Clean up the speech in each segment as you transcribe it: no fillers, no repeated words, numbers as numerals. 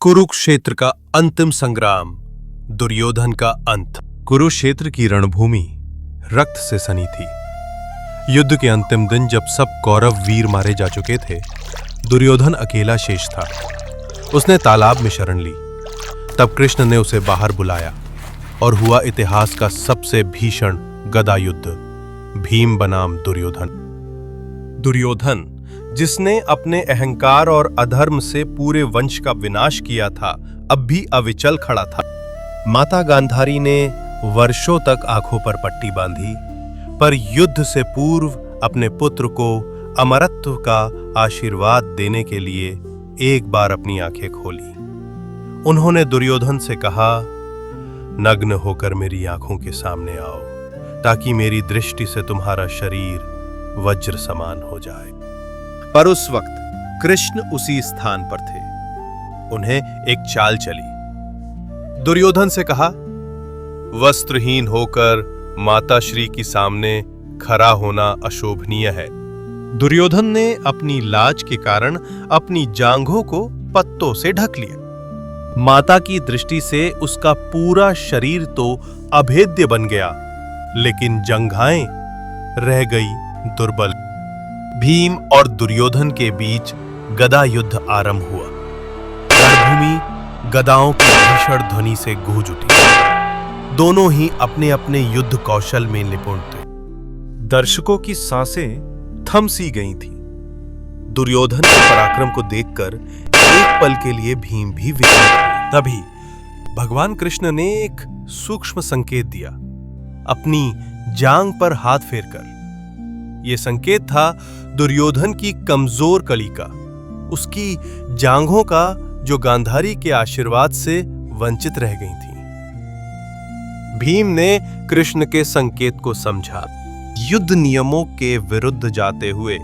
कुरुक्षेत्र का अंतिम संग्राम, दुर्योधन का अंत। कुरुक्षेत्र की रणभूमि रक्त से सनी थी। युद्ध के अंतिम दिन जब सब कौरव वीर मारे जा चुके थे, दुर्योधन अकेला शेष था। उसने तालाब में शरण ली। तब कृष्ण ने उसे बाहर बुलाया और हुआ इतिहास का सबसे भीषण गदा युद्ध, भीम बनाम दुर्योधन। दुर्योधन, जिसने अपने अहंकार और अधर्म से पूरे वंश का विनाश किया था, अब भी अविचल खड़ा था। माता गांधारी ने वर्षों तक आंखों पर पट्टी बांधी, पर युद्ध से पूर्व अपने पुत्र को अमरत्व का आशीर्वाद देने के लिए एक बार अपनी आंखें खोली। उन्होंने दुर्योधन से कहा, नग्न होकर मेरी आंखों के सामने आओ, ताकि मेरी दृष्टि से तुम्हारा शरीर वज्र समान हो जाए। पर उस वक्त कृष्ण उसी स्थान पर थे। उन्हें एक चाल चली। दुर्योधन से कहा, वस्त्रहीन होकर माताश्री की सामने खड़ा होना अशोभनीय है। दुर्योधन ने अपनी लाज के कारण अपनी जांघों को पत्तों से ढक लिया। माता की दृष्टि से उसका पूरा शरीर तो अभेद्य बन गया, लेकिन जंघाएं रह गई दुर्बल। भीम और दुर्योधन के बीच गदा युद्ध आरंभ हुआ। रणभूमि गदाओं की भीषण ध्वनि से गूंज उठी। दोनों ही अपने अपने युद्ध कौशल में निपुण थे। दर्शकों की सांसें थम सी गई थीं। दुर्योधन के पराक्रम को देखकर एक पल के लिए भीम भी विचलित हुए। तभी भगवान कृष्ण ने एक सूक्ष्म संकेत दिया, अपनी जांघ पर हाथ फेरकर। यह संकेत था दुर्योधन की कमजोर कड़ी का, उसकी जांघों का, जो गांधारी के आशीर्वाद से वंचित रह गई थी। भीम ने कृष्ण के संकेत को समझा। युद्ध नियमों के विरुद्ध जाते हुए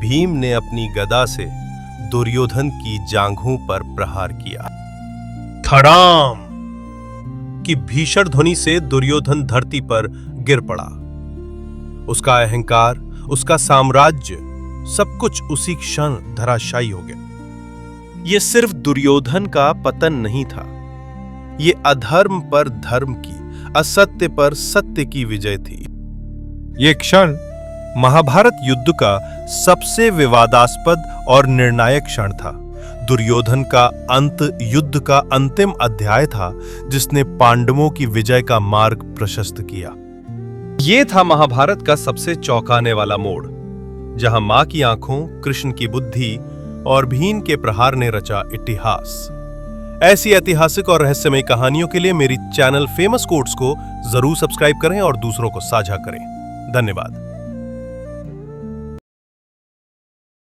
भीम ने अपनी गदा से दुर्योधन की जांघों पर प्रहार किया। धड़ाम की भीषण ध्वनि से दुर्योधन धरती पर गिर पड़ा। उसका अहंकार, उसका साम्राज्य, सब कुछ उसी क्षण धराशायी हो गया। यह सिर्फ दुर्योधन का पतन नहीं था, यह अधर्म पर धर्म की, असत्य पर सत्य की विजय थी। यह क्षण महाभारत युद्ध का सबसे विवादास्पद और निर्णायक क्षण था। दुर्योधन का अंत युद्ध का अंतिम अध्याय था, जिसने पांडवों की विजय का मार्ग प्रशस्त किया। यह था महाभारत का सबसे चौंकाने वाला मोड़, जहां मां की आंखों, कृष्ण की बुद्धि और भीम के प्रहार ने रचा इतिहास। ऐसी ऐतिहासिक और रहस्यमय कहानियों के लिए मेरी चैनल फेमस कोट्स को जरूर सब्सक्राइब करें और दूसरों को साझा करें। धन्यवाद।